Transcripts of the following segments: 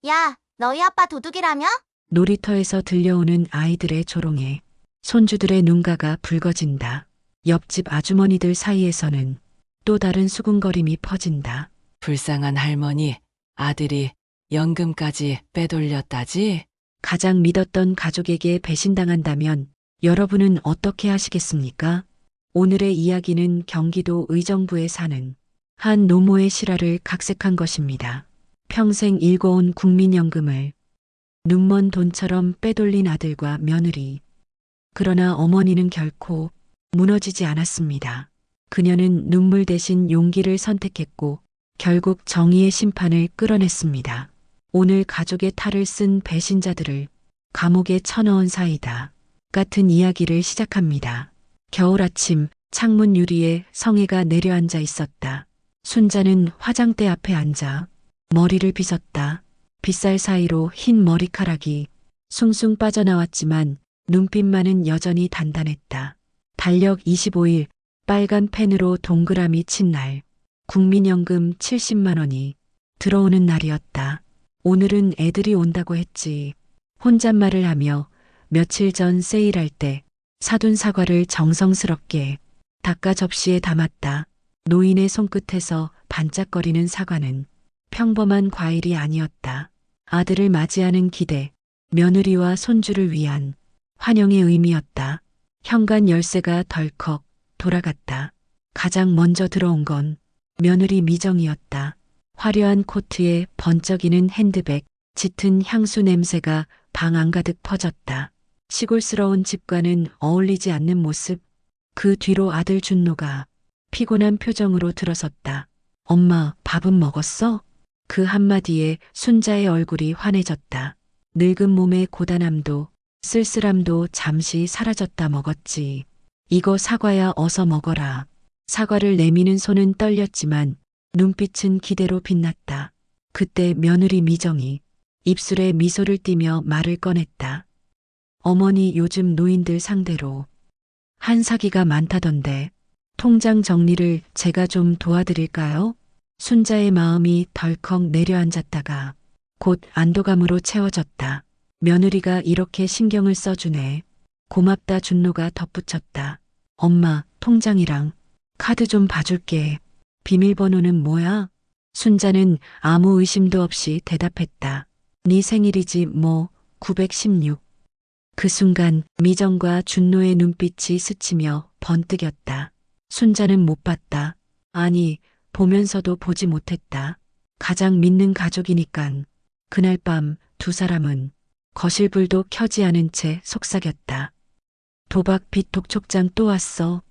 야, 너희 아빠 도둑이라며? 놀이터에서 들려오는 아이들의 조롱에 손주들의 눈가가 붉어진다. 옆집 아주머니들 사이에서는 또 다른 수군거림이 퍼진다. 불쌍한 할머니, 아들이 연금까지 빼돌렸다지? 가장 믿었던 가족에게 배신당한다면 여러분은 어떻게 하시겠습니까? 오늘의 이야기는 경기도 의정부에 사는 한 노모의 실화를 각색한 것입니다. 평생 일궈온 국민연금을 눈먼 돈처럼 빼돌린 아들과 며느리. 그러나 어머니는 결코 무너지지 않았습니다. 그녀는 눈물 대신 용기를 선택했고 결국 정의의 심판을 끌어냈습니다. 오늘 가족의 탈을 쓴 배신자들을 감옥에 쳐넣은 사이다. 같은 이야기를 시작합니다. 겨울 아침 창문 유리에 성애가 내려앉아 있었다. 순자는 화장대 앞에 앉아 머리를 빗었다. 빗살 사이로 흰 머리카락이 숭숭 빠져나왔지만 눈빛만은 여전히 단단했다. 달력 25일 빨간 펜으로 동그라미 친 날. 국민연금 70만 원이 들어오는 날이었다. 오늘은 애들이 온다고 했지. 혼잣말을 하며 며칠 전 세일할 때 사둔 사과를 정성스럽게 닦아 접시에 담았다. 노인의 손끝에서 반짝거리는 사과는 평범한 과일이 아니었다. 아들을 맞이하는 기대, 며느리와 손주를 위한 환영의 의미였다. 현관 열쇠가 덜컥 돌아갔다. 가장 먼저 들어온 건 며느리 미정이었다. 화려한 코트에 번쩍이는 핸드백, 짙은 향수 냄새가 방 안가득 퍼졌다. 시골스러운 집과는 어울리지 않는 모습. 그 뒤로 아들 준노가 피곤한 표정으로 들어섰다. 엄마, 밥은 먹었어? 그 한마디에 순자의 얼굴이 환해졌다. 늙은 몸의 고단함도 쓸쓸함도 잠시 사라졌다. 먹었지. 이거 사과야, 어서 먹어라. 사과를 내미는 손은 떨렸지만 눈빛은 기대로 빛났다. 그때 며느리 미정이 입술에 미소를 띠며 말을 꺼냈다. 어머니, 요즘 노인들 상대로 한사기가 많다던데 통장 정리를 제가 좀 도와드릴까요? 순자의 마음이 덜컥 내려앉았다가 곧 안도감으로 채워졌다. 며느리가 이렇게 신경을 써주네. 고맙다. 준노가 덧붙였다. 엄마, 통장이랑 카드 좀 봐줄게. 비밀번호는 뭐야? 순자는 아무 의심도 없이 대답했다. 네 생일이지 뭐. 916. 그 순간 미정과 준노의 눈빛이 스치며 번뜩였다. 순자는 못 봤다. 아니, 보면서도 보지 못했다. 가장 믿는 가족이니깐. 그날 밤 두 사람은 거실 불도 켜지 않은 채 속삭였다. 도박 빚 독촉장 또 왔어.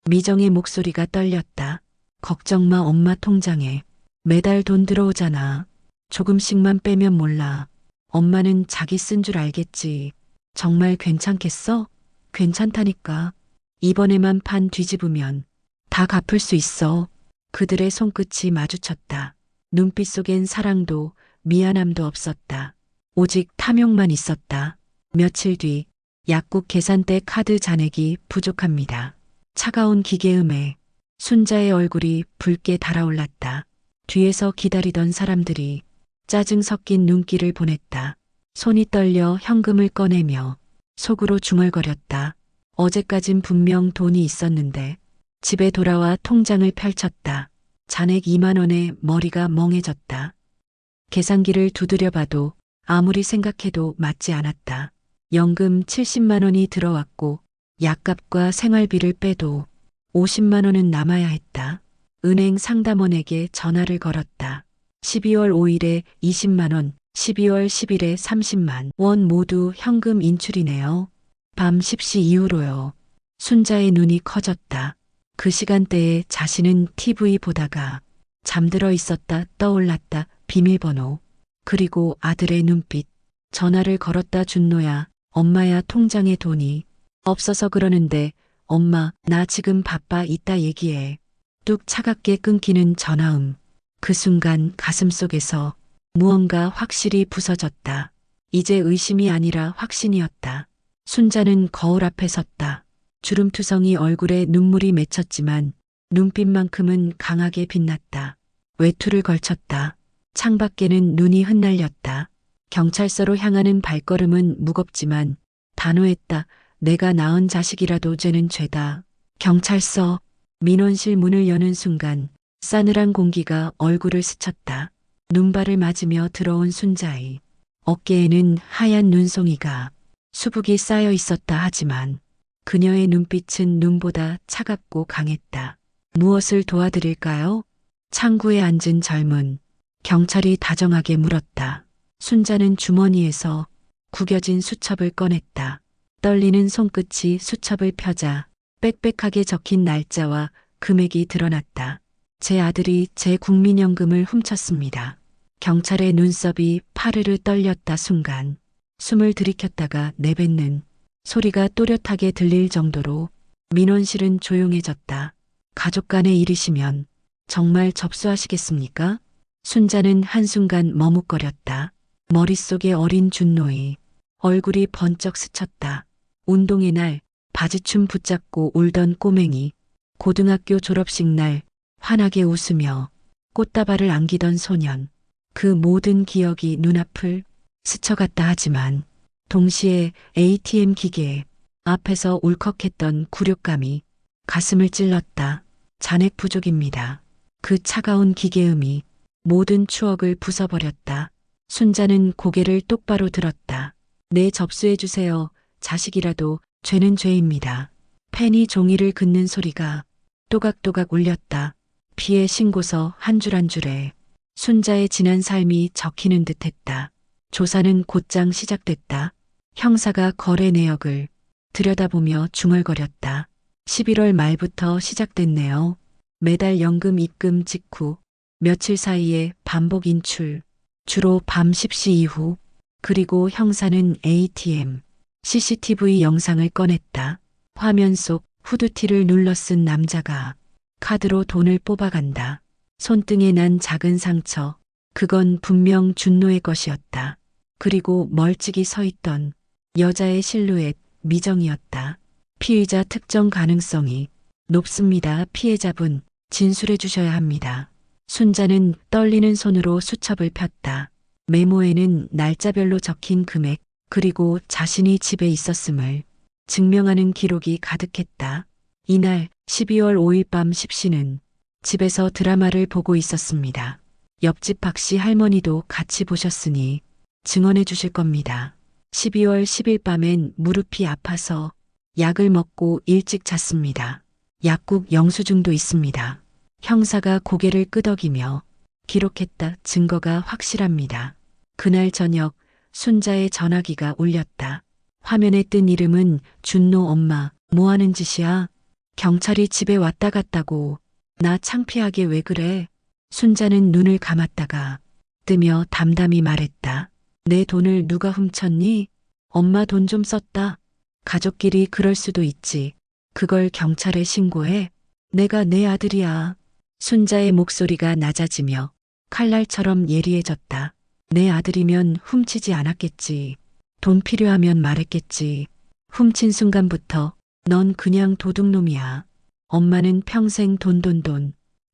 미정의 목소리가 떨렸다. 걱정 마, 엄마 통장에 매달 돈 들어오잖아. 조금씩만 빼면 몰라. 엄마는 자기 쓴 줄 알겠지. 정말 괜찮겠어? 괜찮다니까. 이번에만 판 뒤집으면 다 갚을 수 있어. 그들의 손끝이 마주쳤다. 눈빛 속엔 사랑도 미안함도 없었다. 오직 탐욕만 있었다. 며칠 뒤 약국 계산대 카드 잔액이 부족합니다. 차가운 기계음에 순자의 얼굴이 붉게 달아올랐다. 뒤에서 기다리던 사람들이 짜증 섞인 눈길을 보냈다. 손이 떨려 현금을 꺼내며 속으로 중얼거렸다. 어제까진 분명 돈이 있었는데. 집에 돌아와 통장을 펼쳤다. 잔액 2만 원에 머리가 멍해졌다. 계산기를 두드려봐도 아무리 생각해도 맞지 않았다. 연금 70만 원이 들어왔고 약값과 생활비를 빼도 50만 원은 남아야 했다. 은행 상담원에게 전화를 걸었다. 12월 5일에 20만 원, 12월 10일에 30만 원 모두 현금 인출이네요. 밤 10시 이후로요. 순자의 눈이 커졌다. 그 시간대에 자신은 TV 보다가 잠들어 있었다. 떠올랐다. 비밀번호. 그리고 아들의 눈빛. 전화를 걸었다. 준노야, 엄마야, 통장에 돈이 없어서 그러는데 엄마, 나 지금 바빠. 이따 얘기해. 뚝 차갑게 끊기는 전화음. 그 순간 가슴속에서 무언가 확실히 부서졌다. 이제 의심이 아니라 확신이었다. 순자는 거울 앞에 섰다. 주름투성이 얼굴에 눈물이 맺혔지만 눈빛만큼은 강하게 빛났다. 외투를 걸쳤다. 창밖에는 눈이 흩날렸다. 경찰서로 향하는 발걸음은 무겁지만 단호했다. 내가 낳은 자식이라도 죄는 죄다. 경찰서, 민원실 문을 여는 순간 싸늘한 공기가 얼굴을 스쳤다. 눈발을 맞으며 들어온 순자의 어깨에는 하얀 눈송이가 수북이 쌓여 있었다 하지만 그녀의 눈빛은 눈보다 차갑고 강했다. 무엇을 도와드릴까요? 창구에 앉은 젊은 경찰이 다정하게 물었다. 순자는 주머니에서 구겨진 수첩을 꺼냈다. 떨리는 손끝이 수첩을 펴자 빽빽하게 적힌 날짜와 금액이 드러났다. 제 아들이 제 국민연금을 훔쳤습니다. 경찰의 눈썹이 파르르 떨렸다. 순간 숨을 들이켰다가 내뱉는 소리가 또렷하게 들릴 정도로 민원실은 조용해졌다. 가족 간의 일이시면 정말 접수하시겠습니까? 순자는 한순간 머뭇거렸다. 머릿속에 어린 준노의 얼굴이 번쩍 스쳤다. 운동회 날 바지춤 붙잡고 울던 꼬맹이, 고등학교 졸업식 날 환하게 웃으며 꽃다발을 안기던 소년, 그 모든 기억이 눈앞을 스쳐갔다 하지만 동시에 ATM 기계 앞에서 울컥했던 굴욕감이 가슴을 찔렀다. 잔액 부족입니다. 그 차가운 기계음이 모든 추억을 부숴버렸다. 순자는 고개를 똑바로 들었다. 네, 접수해주세요. 자식이라도 죄는 죄입니다. 펜이 종이를 긋는 소리가 또각또각 울렸다. 피해 신고서 한 줄 한 줄에 순자의 지난 삶이 적히는 듯했다. 조사는 곧장 시작됐다. 형사가 거래 내역을 들여다보며 중얼거렸다. 11월 말부터 시작됐네요. 매달 연금 입금 직후 며칠 사이에 반복 인출, 주로 밤 10시 이후. 그리고 형사는 ATM, CCTV 영상을 꺼냈다. 화면 속 후드티를 눌러 쓴 남자가 카드로 돈을 뽑아간다. 손등에 난 작은 상처, 그건 분명 준노의 것이었다. 그리고 멀찍이 서 있던 여자의 실루엣, 미정이었다. 피의자 특정 가능성이 높습니다. 피해자분, 진술해 주셔야 합니다. 순자는 떨리는 손으로 수첩을 폈다. 메모에는 날짜별로 적힌 금액, 그리고 자신이 집에 있었음을 증명하는 기록이 가득했다. 이날 12월 5일 밤 10시는 집에서 드라마를 보고 있었습니다. 옆집 박씨 할머니도 같이 보셨으니 증언해 주실 겁니다. 12월 10일 밤엔 무릎이 아파서 약을 먹고 일찍 잤습니다. 약국 영수증도 있습니다. 형사가 고개를 끄덕이며 기록했다. 증거가 확실합니다. 그날 저녁 순자의 전화기가 울렸다. 화면에 뜬 이름은 준노. 엄마, 뭐 하는 짓이야? 경찰이 집에 왔다 갔다고. 나 창피하게 왜 그래? 순자는 눈을 감았다가 뜨며 담담히 말했다. 내 돈을 누가 훔쳤니? 엄마 돈 좀 썼다. 가족끼리 그럴 수도 있지. 그걸 경찰에 신고해? 내가 내 아들이야. 순자의 목소리가 낮아지며 칼날처럼 예리해졌다. 내 아들이면 훔치지 않았겠지. 돈 필요하면 말했겠지. 훔친 순간부터 넌 그냥 도둑놈이야. 엄마는 평생 돈.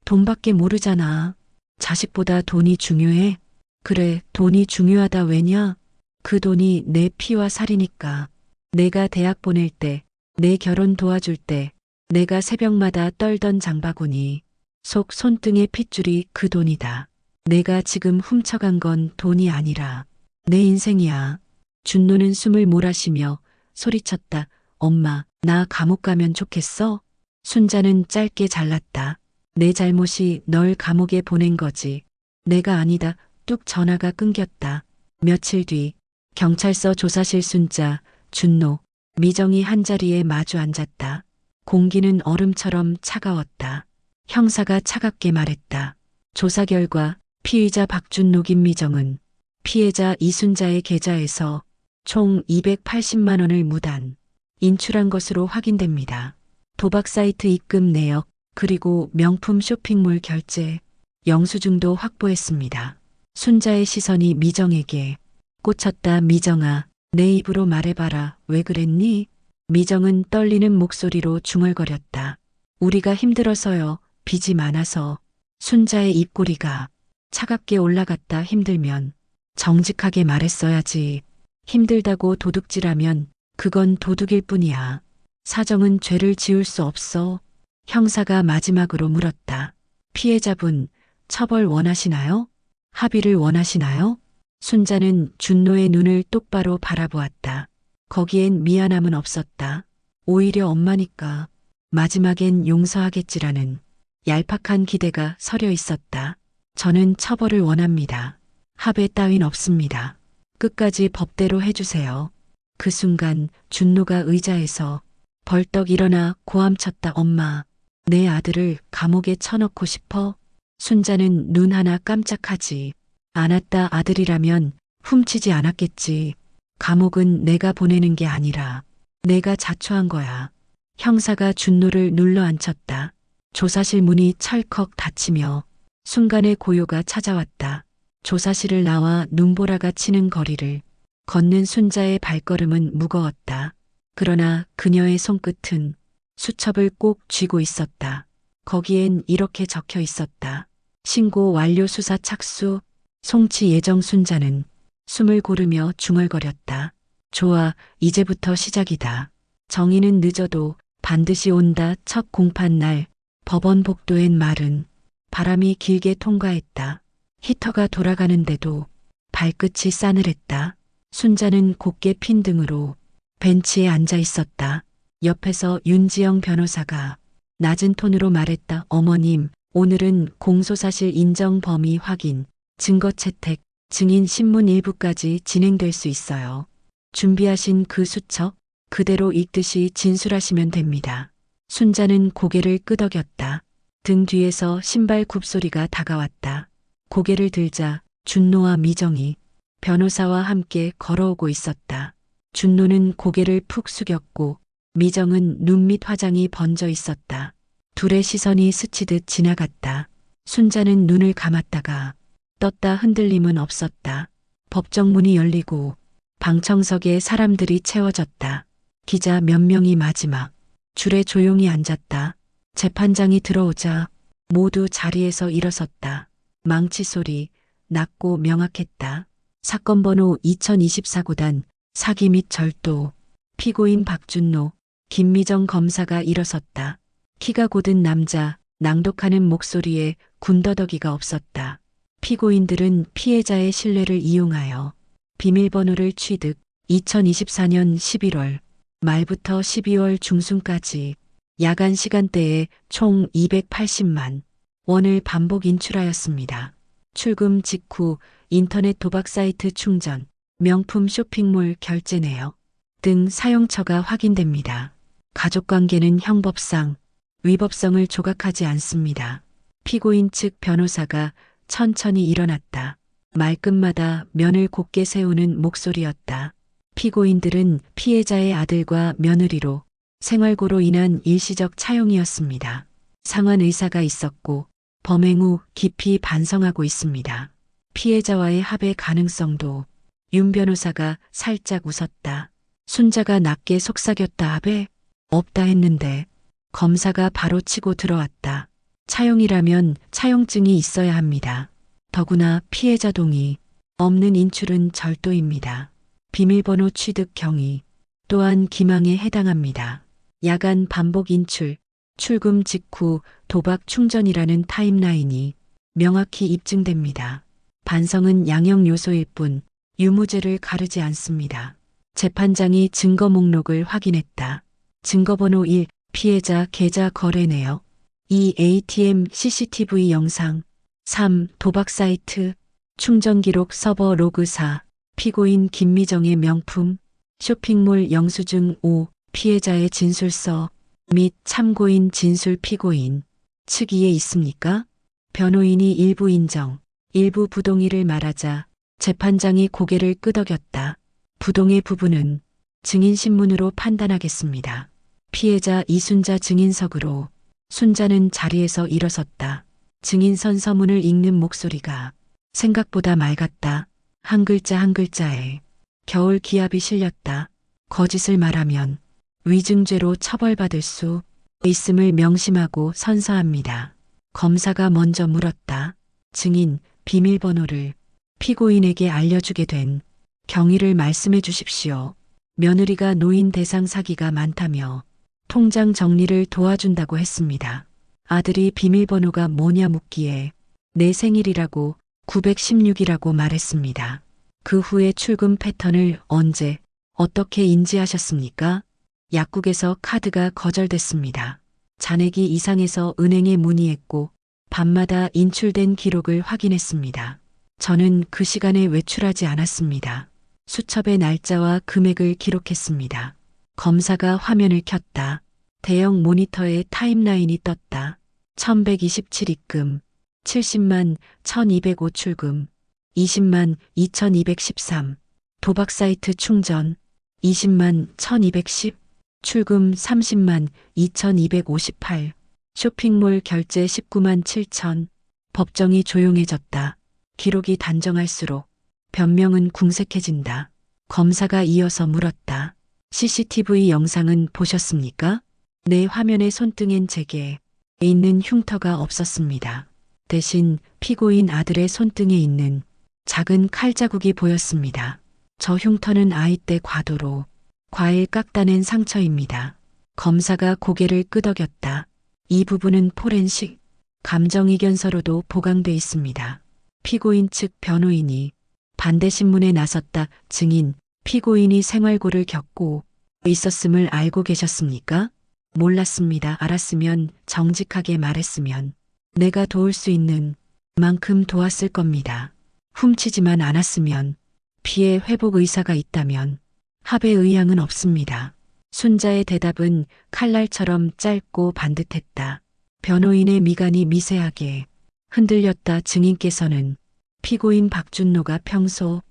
돈밖에 모르잖아. 자식보다 돈이 중요해? 그래, 돈이 중요하다. 왜냐? 그 돈이 내 피와 살이니까. 내가 대학 보낼 때, 내 결혼 도와줄 때, 내가 새벽마다 떨던 장바구니, 속 손등의 핏줄이 그 돈이다. 내가 지금 훔쳐간 건 돈이 아니라 내 인생이야. 준노는 숨을 몰아쉬며 소리쳤다. 엄마, 나 감옥 가면 좋겠어? 순자는 짧게 잘랐다. 내 잘못이 널 감옥에 보낸 거지. 내가 아니다. 뚝 전화가 끊겼다. 며칠 뒤 경찰서 조사실 순자, 준노, 미정이 한자리에 마주 앉았다. 공기는 얼음처럼 차가웠다. 형사가 차갑게 말했다. 조사 결과 피의자 박준노 김미정은 피해자 이순자의 계좌에서 총 280만 원을 무단 인출한 것으로 확인됩니다. 도박 사이트 입금 내역, 그리고 명품 쇼핑몰 결제, 영수증도 확보했습니다. 순자의 시선이 미정에게 꽂혔다. 미정아, 내 입으로 말해봐라. 왜 그랬니? 미정은 떨리는 목소리로 중얼거렸다. 우리가 힘들어서요. 빚이 많아서. 순자의 입꼬리가 차갑게 올라갔다 힘들면 정직하게 말했어야지. 힘들다고 도둑질하면 그건 도둑일 뿐이야. 사정은 죄를 지을 수 없어. 형사가 마지막으로 물었다. 피해자분, 처벌 원하시나요? 합의를 원하시나요? 순자는 준노의 눈을 똑바로 바라보았다. 거기엔 미안함은 없었다. 오히려 엄마니까 마지막엔 용서하겠지라는 얄팍한 기대가 서려 있었다. 저는 처벌을 원합니다. 합의 따윈 없습니다. 끝까지 법대로 해주세요. 그 순간 준노가 의자에서 벌떡 일어나 고함쳤다. 엄마, 내 아들을 감옥에 쳐넣고 싶어? 순자는 눈 하나 깜짝하지 않았다. 아들이라면 훔치지 않았겠지. 감옥은 내가 보내는 게 아니라 내가 자초한 거야. 형사가 준노를 눌러 앉혔다. 조사실 문이 철컥 닫히며 순간의 고요가 찾아왔다. 조사실을 나와 눈보라가 치는 거리를 걷는 순자의 발걸음은 무거웠다. 그러나 그녀의 손끝은 수첩을 꼭 쥐고 있었다. 거기엔 이렇게 적혀 있었다. 신고 완료. 수사 착수. 송치 예정. 순자는 숨을 고르며 중얼거렸다. 좋아, 이제부터 시작이다. 정의는 늦어도 반드시 온다. 첫 공판 날 법원 복도엔 마른 바람이 길게 통과했다. 히터가 돌아가는데도 발끝이 싸늘했다. 순자는 곱게 핀 등으로 벤치에 앉아 있었다. 옆에서 윤지영 변호사가 낮은 톤으로 말했다. 어머님, 오늘은 공소사실 인정 범위 확인, 증거 채택, 증인 신문 일부까지 진행될 수 있어요. 준비하신 그 수첩 그대로 읽듯이 진술하시면 됩니다. 순자는 고개를 끄덕였다. 등 뒤에서 신발 굽소리가 다가왔다. 고개를 들자 준노와 미정이 변호사와 함께 걸어오고 있었다. 준노는 고개를 푹 숙였고 미정은 눈 밑 화장이 번져 있었다. 둘의 시선이 스치듯 지나갔다. 순자는 눈을 감았다가 떴다. 흔들림은 없었다. 법정 문이 열리고 방청석에 사람들이 채워졌다. 기자 몇 명이 마지막 줄에 조용히 앉았다. 재판장이 들어오자 모두 자리에서 일어섰다. 망치 소리 낮고 명확했다. 사건 번호 2024구단 사기 및 절도. 피고인 박준노, 김미정 검사가 일어섰다. 키가 곧은 남자, 낭독하는 목소리에 군더더기가 없었다. 피고인들은 피해자의 신뢰를 이용하여 비밀번호를 취득. 2024년 11월 말부터 12월 중순까지 야간 시간대에 총 280만 원을 반복 인출하였습니다. 출금 직후 인터넷 도박 사이트 충전, 명품 쇼핑몰 결제 내역 등 사용처가 확인됩니다. 가족관계는 형법상 위법성을 조각하지 않습니다. 피고인 측 변호사가 천천히 일어났다. 말끝마다 면을 곧게 세우는 목소리였다. 피고인들은 피해자의 아들과 며느리로 생활고로 인한 일시적 차용이었습니다. 상환 의사가 있었고 범행 후 깊이 반성하고 있습니다. 피해자와의 합의 가능성도. 윤 변호사가 살짝 웃었다. 순자가 낮게 속삭였다. 합의 없다 했는데 검사가 바로 치고 들어왔다. 차용이라면 차용증이 있어야 합니다. 더구나 피해자 동의 없는 인출은 절도입니다. 비밀번호 취득 경위 또한 기망에 해당합니다. 야간 반복 인출, 출금 직후 도박 충전이라는 타임라인이 명확히 입증됩니다. 반성은 양형 요소일 뿐 유무죄를 가르지 않습니다. 재판장이 증거 목록을 확인했다. 증거번호 1, 피해자 계좌 거래 내역. 2, ATM CCTV 영상. 3, 도박 사이트, 충전 기록 서버 로그. 4, 피고인 김미정의 명품, 쇼핑몰 영수증. 5, 피해자의 진술서 및 참고인 진술. 피고인 측 이해 있습니까? 변호인이 일부 인정, 일부 부동의를 말하자 재판장이 고개를 끄덕였다. 부동의 부분은 증인신문으로 판단하겠습니다. 피해자 이순자 증인석으로. 순자는 자리에서 일어섰다. 증인선 서문을 읽는 목소리가 생각보다 맑았다. 한 글자 한 글자에 겨울 기압이 실렸다. 거짓을 말하면 위증죄로 처벌받을 수 있음을 명심하고 선서합니다. 검사가 먼저 물었다. 증인, 비밀번호를 피고인에게 알려주게 된 경위를 말씀해 주십시오. 며느리가 노인 대상 사기가 많다며 통장 정리를 도와준다고 했습니다. 아들이 비밀번호가 뭐냐 묻기에 내 생일이라고 916이라고 말했습니다. 그 후에 출금 패턴을 언제, 어떻게 인지하셨습니까? 약국에서 카드가 거절됐습니다. 잔액이 이상해서 은행에 문의했고 밤마다 인출된 기록을 확인했습니다. 저는 그 시간에 외출하지 않았습니다. 수첩의 날짜와 금액을 기록했습니다. 검사가 화면을 켰다. 대형 모니터에 타임라인이 떴다. 1127 입금, 70만 1205 출금, 20만 2213, 도박 사이트 충전, 20만 1210, 출금 30만 2258, 쇼핑몰 결제 19만 7천, 법정이 조용해졌다. 기록이 단정할수록 변명은 궁색해진다. 검사가 이어서 물었다. CCTV 영상은 보셨습니까? 내 화면의 손등엔 제게 있는 흉터가 없었습니다. 대신 피고인 아들의 손등에 있는 작은 칼자국이 보였습니다. 저 흉터는 아이 때 과도로 과일 깎다낸 상처입니다. 검사가 고개를 끄덕였다. 이 부분은 포렌식 감정이견서로도 보강돼 있습니다. 피고인 측 변호인이 반대 신문에 나섰다. 증인, 피고인이 생활고를 겪고 있었음을 알고 계셨습니까? 몰랐습니다. 알았으면 정직하게 말했으면 내가 도울 수 있는 만큼 도왔을 겁니다. 훔치지만 않았으면 피해 회복 의사가 있다면 합의 의향은 없습니다. 순자의 대답은 칼날처럼 짧고 반듯했다. 변호인의 미간이 미세하게 흔들렸다. 증인께서는 피고인 박준노가 평소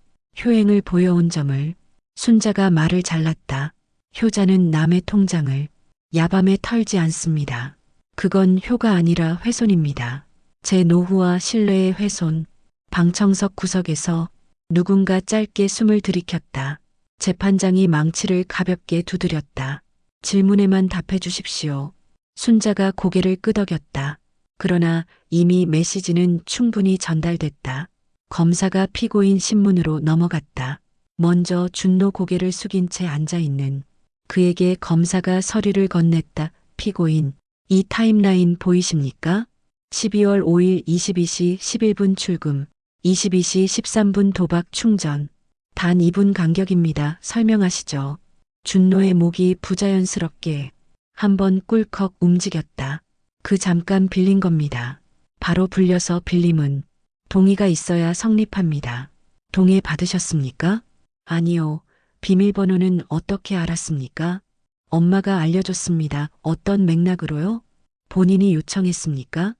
효행을 보여온 점을 순자가 말을 잘랐다. 효자는 남의 통장을 야밤에 털지 않습니다. 그건 효가 아니라 훼손입니다. 제 노후와 신뢰의 훼손. 방청석 구석에서 누군가 짧게 숨을 들이켰다. 재판장이 망치를 가볍게 두드렸다. 질문에만 답해 주십시오. 순자가 고개를 끄덕였다. 그러나 이미 메시지는 충분히 전달됐다. 검사가 피고인 신문으로 넘어갔다. 먼저 준노 고개를 숙인 채 앉아있는 그에게 검사가 서류를 건넸다. 피고인, 이 타임라인 보이십니까? 12월 5일 22시 11분 출금, 22시 13분 도박 충전. 단 2분 간격입니다. 설명하시죠. 준노의 목이 부자연스럽게 한번 꿀컥 움직였다. 그 잠깐 빌린 겁니다. 바로 불려서 빌림은 동의가 있어야 성립합니다. 동의 받으셨습니까? 아니요. 비밀번호는 어떻게 알았습니까? 엄마가 알려줬습니다. 어떤 맥락으로요? 본인이 요청했습니까?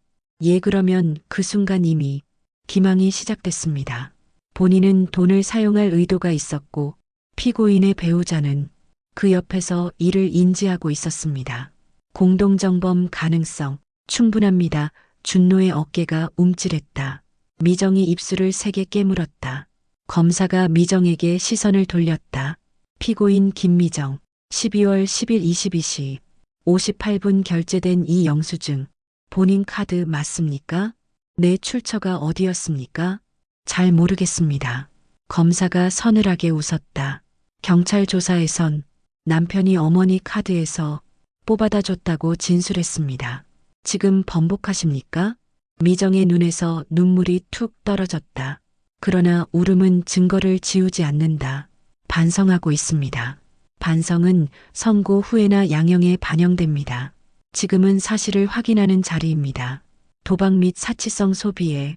예, 그러면 그 순간 이미 기망이 시작됐습니다. 본인은 돈을 사용할 의도가 있었고 피고인의 배우자는 그 옆에서 이를 인지하고 있었습니다. 공동정범 가능성 충분합니다. 준노의 어깨가 움찔했다. 미정이 입술을 세게 깨물었다. 검사가 미정에게 시선을 돌렸다. 피고인 김미정, 12월 10일 22시 58분 결제된 이 영수증, 본인 카드 맞습니까? 내 출처가 어디였습니까? 잘 모르겠습니다. 검사가 서늘하게 웃었다. 경찰 조사에선 남편이 어머니 카드에서 뽑아다 줬다고 진술했습니다. 지금 번복하십니까? 미정의 눈에서 눈물이 툭 떨어졌다. 그러나 울음은 증거를 지우지 않는다. 반성하고 있습니다. 반성은 선고 후에나 양형에 반영됩니다. 지금은 사실을 확인하는 자리입니다. 도박 및 사치성 소비에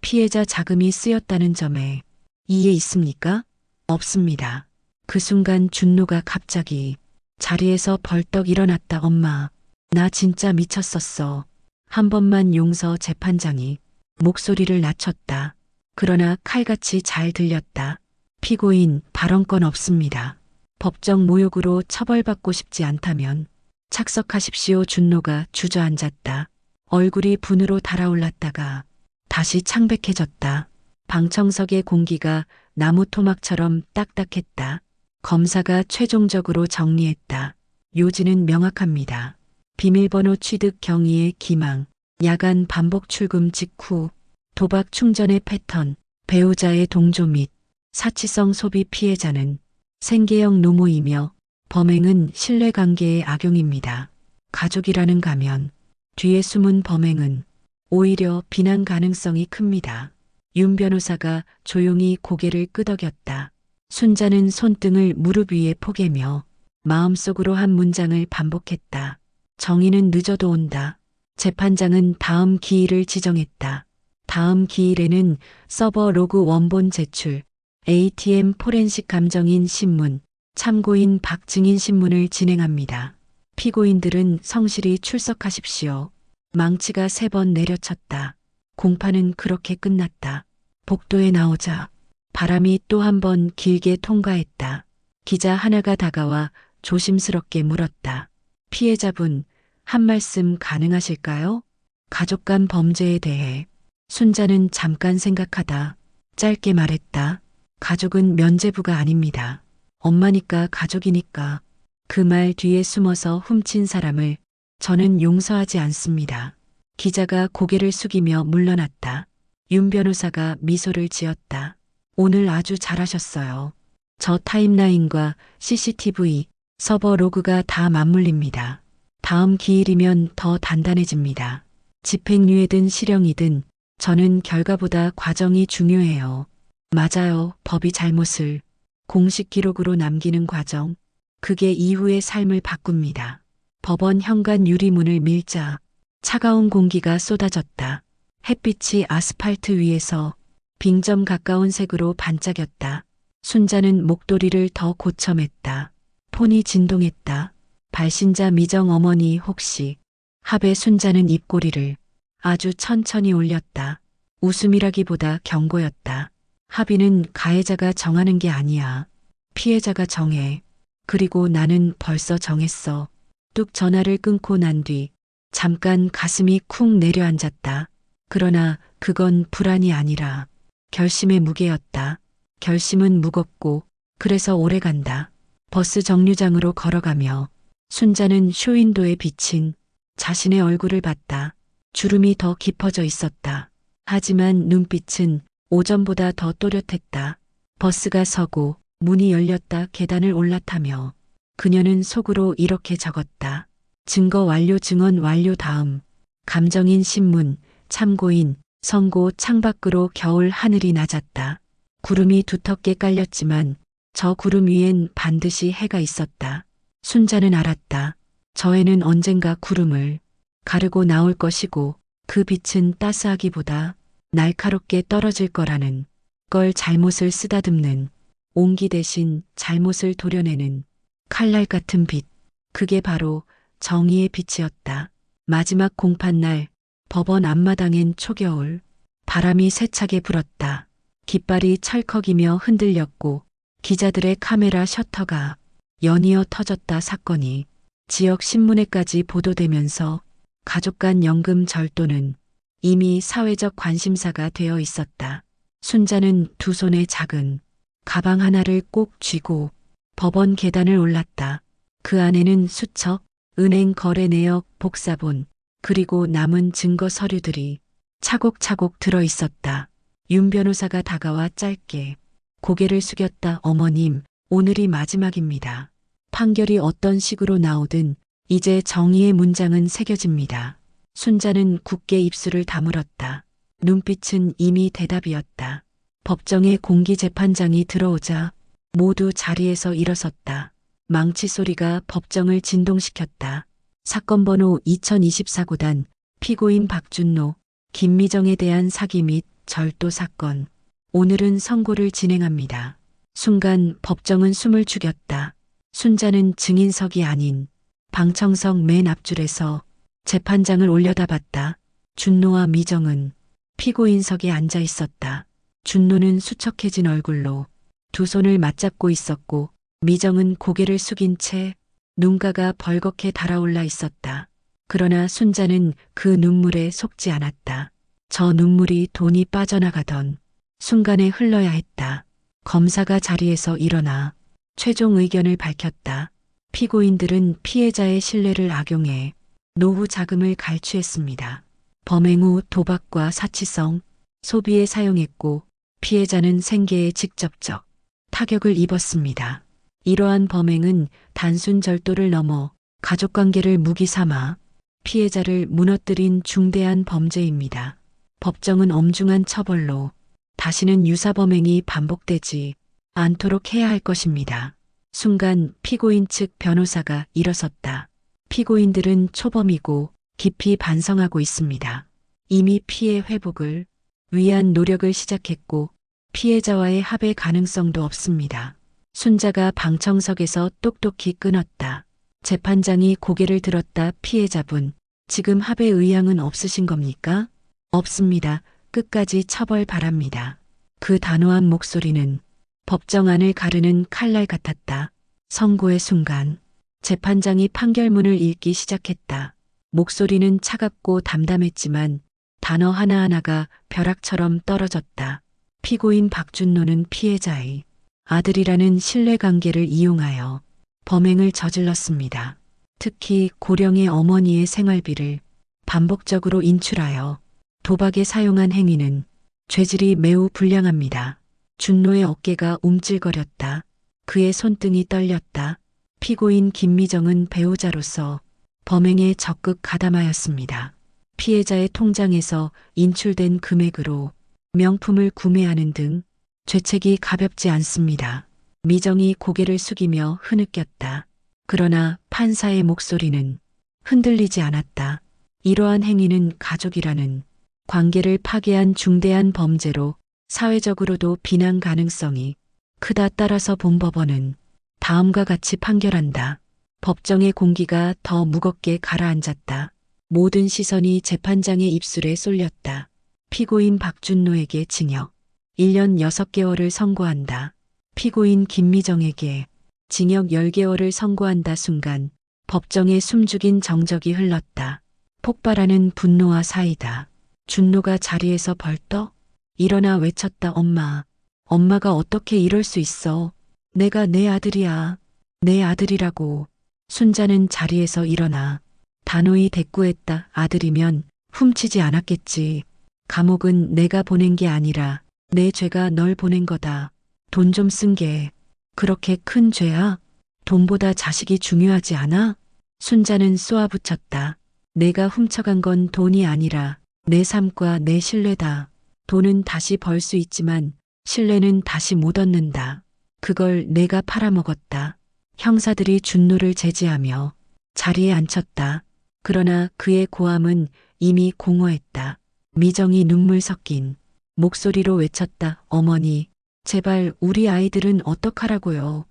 피해자 자금이 쓰였다는 점에 이해 있습니까? 없습니다. 그 순간 준노가 갑자기 자리에서 벌떡 일어났다. 엄마, 나 진짜 미쳤었어. 한 번만 용서. 재판장이 목소리를 낮췄다. 그러나 칼같이 잘 들렸다. 피고인, 발언권 없습니다. 법정 모욕으로 처벌받고 싶지 않다면 착석하십시오. 준노가 주저앉았다. 얼굴이 분으로 달아올랐다가 다시 창백해졌다. 방청석의 공기가 나무 토막처럼 딱딱했다. 검사가 최종적으로 정리했다. 요지는 명확합니다. 비밀번호 취득 경위의 기망, 야간 반복 출금 직후 도박 충전의 패턴, 배우자의 동조 및 사치성 소비 피해자는 생계형 노모이며 범행은 신뢰관계의 악용입니다. 가족이라는 가면 뒤에 숨은 범행은 오히려 비난 가능성이 큽니다. 윤 변호사가 조용히 고개를 끄덕였다. 순자는 손등을 무릎 위에 포개며 마음속으로 한 문장을 반복했다. 정의는 늦어도 온다. 재판장은 다음 기일을 지정했다. 다음 기일에는 서버 로그 원본 제출, ATM 포렌식 감정인 신문, 참고인 박증인 신문을 진행합니다. 피고인들은 성실히 출석하십시오. 망치가 3번 내려쳤다. 공판은 그렇게 끝났다. 복도에 나오자 바람이 또 한 번 길게 통과했다. 기자 하나가 다가와 조심스럽게 물었다. 피해자분, 한 말씀 가능하실까요? 가족 간 범죄에 대해. 순자는 잠깐 생각하다 짧게 말했다. 가족은 면죄부가 아닙니다. 엄마니까 가족이니까. 그 말 뒤에 숨어서 훔친 사람을 저는 용서하지 않습니다. 기자가 고개를 숙이며 물러났다. 윤 변호사가 미소를 지었다. 오늘 아주 잘하셨어요. 저 타임라인과 CCTV, 서버 로그가 다 맞물립니다. 다음 기일이면 더 단단해집니다. 집행유예든 실형이든 저는 결과보다 과정이 중요해요. 맞아요. 법이 잘못을 공식 기록으로 남기는 과정. 그게 이후의 삶을 바꿉니다. 법원 현관 유리문을 밀자 차가운 공기가 쏟아졌다. 햇빛이 아스팔트 위에서 빙점 가까운 색으로 반짝였다. 순자는 목도리를 더 고쳐맸다. 폰이 진동했다. 발신자 미정 어머니 혹시. 합의 순자는 입꼬리를 아주 천천히 올렸다. 웃음이라기보다 경고였다. 합의는 가해자가 정하는 게 아니야. 피해자가 정해. 그리고 나는 벌써 정했어. 뚝 전화를 끊고 난 뒤 잠깐 가슴이 쿵 내려앉았다. 그러나 그건 불안이 아니라 결심의 무게였다. 결심은 무겁고 그래서 오래간다. 버스 정류장으로 걸어가며 순자는 쇼윈도에 비친 자신의 얼굴을 봤다. 주름이 더 깊어져 있었다. 하지만 눈빛은 오전보다 더 또렷했다. 버스가 서고 문이 열렸다. 계단을 올라타며 그녀는 속으로 이렇게 적었다. 증거 완료, 증언 완료. 다음 감정인 신문, 참고인, 선고. 창밖으로 겨울 하늘이 낮았다. 구름이 두텁게 깔렸지만 저 구름 위엔 반드시 해가 있었다. 순자는 알았다. 저 해는 언젠가 구름을 가르고 나올 것이고 그 빛은 따스하기보다 날카롭게 떨어질 거라는 걸. 잘못을 쓰다듬는 온기 대신 잘못을 도려내는 칼날 같은 빛. 그게 바로 정의의 빛이었다. 마지막 공판날 법원 앞마당엔 초겨울 바람이 세차게 불었다. 깃발이 철컥이며 흔들렸고 기자들의 카메라 셔터가 연이어 터졌다. 사건이 지역 신문에까지 보도되면서 가족 간 연금 절도는 이미 사회적 관심사가 되어 있었다. 순자는 두 손에 작은 가방 하나를 꼭 쥐고 법원 계단을 올랐다. 그 안에는 수첩, 은행 거래 내역, 복사본, 그리고 남은 증거 서류들이 차곡차곡 들어 있었다. 윤 변호사가 다가와 짧게 고개를 숙였다. 어머님, 오늘이 마지막입니다. 판결이 어떤 식으로 나오든 이제 정의의 문장은 새겨집니다. 순자는 굳게 입술을 다물었다. 눈빛은 이미 대답이었다. 법정에 공기재판장이 들어오자 모두 자리에서 일어섰다. 망치 소리가 법정을 진동시켰다. 사건 번호 2024구단 피고인 박준노, 김미정에 대한 사기 및 절도 사건. 오늘은 선고를 진행합니다. 순간 법정은 숨을 죽였다. 순자는 증인석이 아닌 방청석 맨 앞줄에서 재판장을 올려다봤다. 준노와 미정은 피고인석에 앉아 있었다. 준노는 수척해진 얼굴로 두 손을 맞잡고 있었고 미정은 고개를 숙인 채 눈가가 벌겋게 달아올라 있었다. 그러나 순자는 그 눈물에 속지 않았다. 저 눈물이 돈이 빠져나가던 순간에 흘러야 했다. 검사가 자리에서 일어나 최종 의견을 밝혔다. 피고인들은 피해자의 신뢰를 악용해 노후 자금을 갈취했습니다. 범행 후 도박과 사치성, 소비에 사용했고 피해자는 생계에 직접적 타격을 입었습니다. 이러한 범행은 단순 절도를 넘어 가족관계를 무기 삼아 피해자를 무너뜨린 중대한 범죄입니다. 법정은 엄중한 처벌로 다시는 유사범행이 반복되지 않도록 해야 할 것입니다. 순간 피고인 측 변호사가 일어섰다. 피고인들은 초범이고 깊이 반성하고 있습니다. 이미 피해 회복을 위한 노력을 시작했고 피해자와의 합의 가능성도 없습니다. 순자가 방청석에서 똑똑히 끊었다. 재판장이 고개를 들었다. 피해자분, 지금 합의 의향은 없으신 겁니까? 없습니다. 끝까지 처벌 바랍니다. 그 단호한 목소리는 법정 안을 가르는 칼날 같았다. 선고의 순간 재판장이 판결문을 읽기 시작했다. 목소리는 차갑고 담담했지만 단어 하나하나가 벼락처럼 떨어졌다. 피고인 박준노는 피해자의 아들이라는 신뢰관계를 이용하여 범행을 저질렀습니다. 특히 고령의 어머니의 생활비를 반복적으로 인출하여 도박에 사용한 행위는 죄질이 매우 불량합니다. 준노의 어깨가 움찔거렸다. 그의 손등이 떨렸다. 피고인 김미정은 배우자로서 범행에 적극 가담하였습니다. 피해자의 통장에서 인출된 금액으로 명품을 구매하는 등 죄책이 가볍지 않습니다. 미정이 고개를 숙이며 흐느꼈다. 그러나 판사의 목소리는 흔들리지 않았다. 이러한 행위는 가족이라는 관계를 파괴한 중대한 범죄로 사회적으로도 비난 가능성이 크다. 따라서 본법원은 다음과 같이 판결한다. 법정의 공기가 더 무겁게 가라앉았다. 모든 시선이 재판장의 입술에 쏠렸다. 피고인 박준노에게 징역 1년 6개월을 선고한다. 피고인 김미정에게 징역 10개월을 선고한다. 순간 법정에 숨죽인 정적이 흘렀다. 폭발하는 분노와 사이다. 준노가 자리에서 벌떡 일어나 외쳤다. 엄마, 엄마가 어떻게 이럴 수 있어. 내가 내 아들이야. 내 아들이라고. 순자는 자리에서 일어나 단호히 대꾸했다. 아들이면 훔치지 않았겠지. 감옥은 내가 보낸 게 아니라 내 죄가 널 보낸 거다. 돈 좀 쓴 게 그렇게 큰 죄야? 돈보다 자식이 중요하지 않아? 순자는 쏘아붙였다. 내가 훔쳐간 건 돈이 아니라 내 삶과 내 신뢰다. 돈은 다시 벌 수 있지만 신뢰는 다시 못 얻는다. 그걸 내가 팔아먹었다. 형사들이 준노를 제지하며 자리에 앉혔다. 그러나 그의 고함은 이미 공허했다. 미정이 눈물 섞인 목소리로 외쳤다. 어머니, 제발 우리 아이들은 어떡하라고요.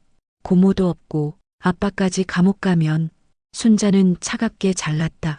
고모도 없고 아빠까지 감옥 가면. 순자는 차갑게 잘랐다.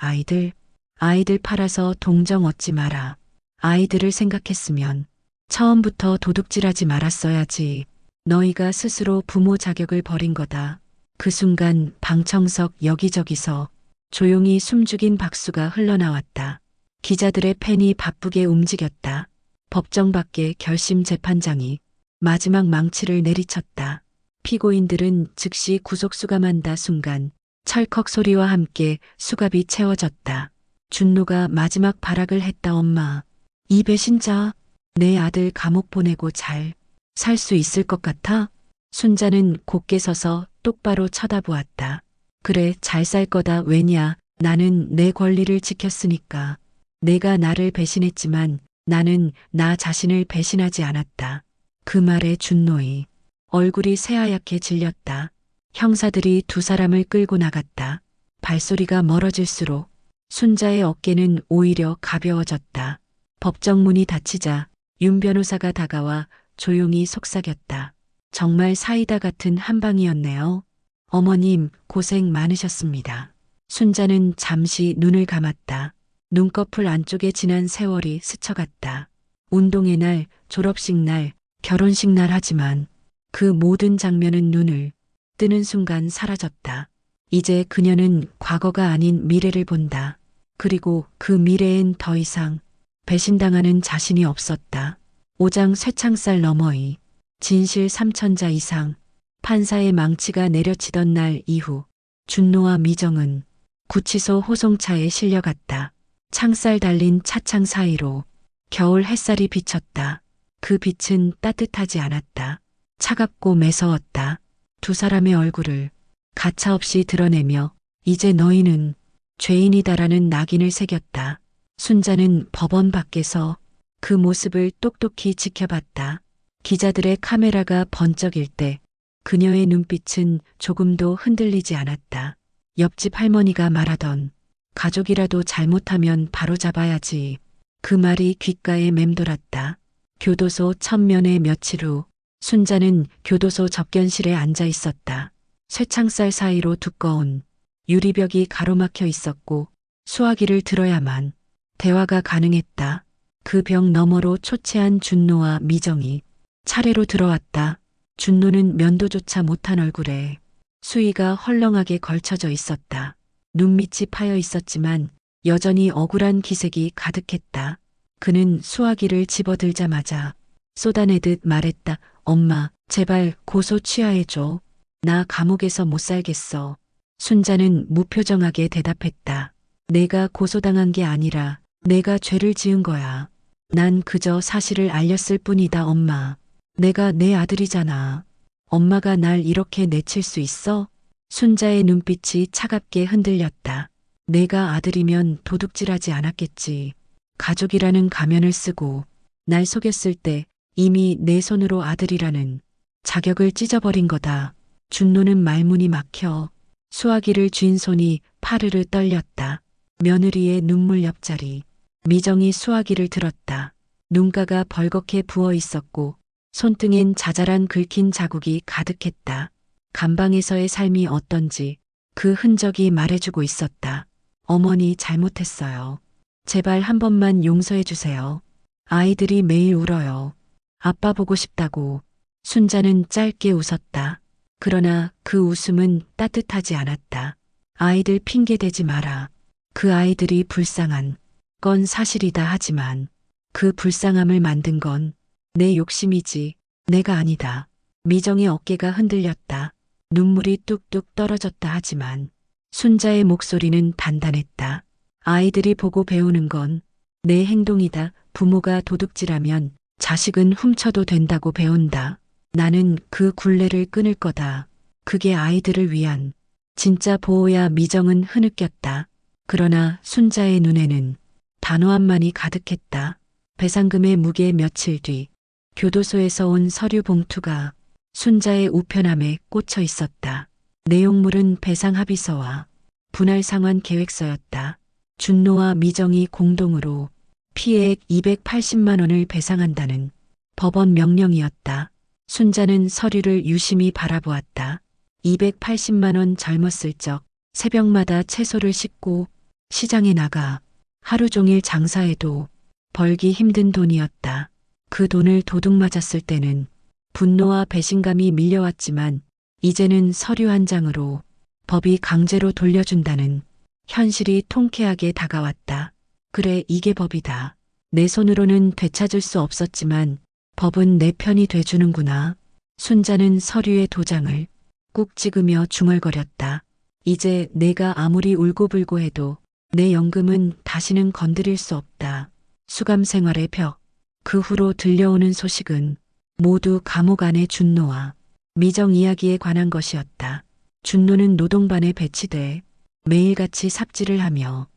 아이들 팔아서 동정 얻지 마라. 아이들을 생각했으면 처음부터 도둑질하지 말았어야지. 너희가 스스로 부모 자격을 버린 거다. 그 순간 방청석 여기저기서 조용히 숨죽인 박수가 흘러나왔다. 기자들의 펜이 바쁘게 움직였다. 법정 밖에 결심 재판장이 마지막 망치를 내리쳤다. 피고인들은 즉시 구속 수감한다. 순간 철컥 소리와 함께 수갑이 채워졌다. 준노가 마지막 발악을 했다. 엄마, 이 배신자, 내 아들 감옥 보내고 잘 살 수 있을 것 같아? 순자는 곧게 서서 똑바로 쳐다보았다. 그래, 잘 살 거다. 왜냐, 나는 내 권리를 지켰으니까. 내가 나를 배신했지만 나는 나 자신을 배신하지 않았다. 그 말에 준노의 얼굴이 새하얗게 질렸다. 형사들이 두 사람을 끌고 나갔다. 발소리가 멀어질수록 순자의 어깨는 오히려 가벼워졌다. 법정 문이 닫히자 윤 변호사가 다가와 조용히 속삭였다. 정말 사이다 같은 한방이었네요. 어머님, 고생 많으셨습니다. 순자는 잠시 눈을 감았다. 눈꺼풀 안쪽에 지난 세월이 스쳐갔다. 운동회 날, 졸업식 날, 결혼식 날 하지만 그 모든 장면은 눈을 뜨는 순간 사라졌다. 이제 그녀는 과거가 아닌 미래를 본다. 그리고 그 미래엔 더 이상 배신당하는 자신이 없었다. 오장 쇠창살 너머의 진실 삼천자 이상. 판사의 망치가 내려치던 날 이후 준노와 미정은 구치소 호송차에 실려갔다. 창살 달린 차창 사이로 겨울 햇살이 비쳤다. 그 빛은 따뜻하지 않았다. 차갑고 매서웠다. 두 사람의 얼굴을 가차없이 드러내며 이제 너희는 죄인이다라는 낙인을 새겼다. 순자는 법원 밖에서 그 모습을 똑똑히 지켜봤다. 기자들의 카메라가 번쩍일 때 그녀의 눈빛은 조금도 흔들리지 않았다. 옆집 할머니가 말하던 가족이라도 잘못하면 바로잡아야지. 그 말이 귓가에 맴돌았다. 교도소 천면회 며칠 후 순자는 교도소 접견실에 앉아 있었다. 쇠창살 사이로 두꺼운 유리벽이 가로막혀 있었고 수화기를 들어야만 대화가 가능했다. 그 벽 너머로 초췌한 준노와 미정이 차례로 들어왔다. 준노는 면도조차 못한 얼굴에 수위가 헐렁하게 걸쳐져 있었다. 눈밑이 파여 있었지만 여전히 억울한 기색이 가득했다. 그는 수화기를 집어들자마자 쏟아내듯 말했다. 엄마, 제발 고소 취하해줘. 나 감옥에서 못 살겠어. 순자는 무표정하게 대답했다. 내가 고소당한 게 아니라 내가 죄를 지은 거야. 난 그저 사실을 알렸을 뿐이다, 엄마. 내가 내 아들이잖아. 엄마가 날 이렇게 내칠 수 있어? 순자의 눈빛이 차갑게 흔들렸다. 내가 아들이면 도둑질하지 않았겠지. 가족이라는 가면을 쓰고 날 속였을 때 이미 내 손으로 아들이라는 자격을 찢어버린 거다. 준노는 말문이 막혀 수화기를 쥔 손이 파르르 떨렸다. 며느리의 눈물 옆자리. 미정이 수화기를 들었다. 눈가가 벌겋게 부어 있었고 손등엔 자잘한 긁힌 자국이 가득했다. 감방에서의 삶이 어떤지 그 흔적이 말해주고 있었다. 어머니 잘못했어요. 제발 한 번만 용서해 주세요. 아이들이 매일 울어요. 아빠 보고 싶다고. 순자는 짧게 웃었다. 그러나 그 웃음은 따뜻하지 않았다. 아이들 핑계대지 마라. 그 아이들이 불쌍한 건 사실이다 하지만 그 불쌍함을 만든 건 내 욕심이지 내가 아니다. 미정의 어깨가 흔들렸다. 눈물이 뚝뚝 떨어졌다 하지만 순자의 목소리는 단단했다. 아이들이 보고 배우는 건 내 행동이다. 부모가 도둑질하면 자식은 훔쳐도 된다고 배운다. 나는 그 굴레를 끊을 거다. 그게 아이들을 위한 진짜 보호야. 미정은 흐느꼈다. 그러나 순자의 눈에는 단호함만이 가득했다. 배상금의 무게. 며칠 뒤 교도소에서 온 서류 봉투가 순자의 우편함에 꽂혀 있었다. 내용물은 배상 합의서와 분할 상환 계획서였다. 준노와 미정이 공동으로 피해액 280만 원을 배상한다는 법원 명령이었다. 순자는 서류를 유심히 바라보았다. 280만 원. 젊었을 적 새벽마다 채소를 싣고 시장에 나가 하루 종일 장사해도 벌기 힘든 돈이었다. 그 돈을 도둑 맞았을 때는 분노와 배신감이 밀려왔지만 이제는 서류 한 장으로 법이 강제로 돌려준다는 현실이 통쾌하게 다가왔다. 그래, 이게 법이다. 내 손으로는 되찾을 수 없었지만 법은 내 편이 돼주는구나. 순자는 서류의 도장을 꾹 찍으며 중얼거렸다. 이제 내가 아무리 울고불고 해도 내 연금은 다시는 건드릴 수 없다. 수감 생활의 벽. 그 후로 들려오는 소식은 모두 감옥 안의 준노와 미정 이야기에 관한 것이었다. 준노는 노동반에 배치돼 매일같이 삽질을 하며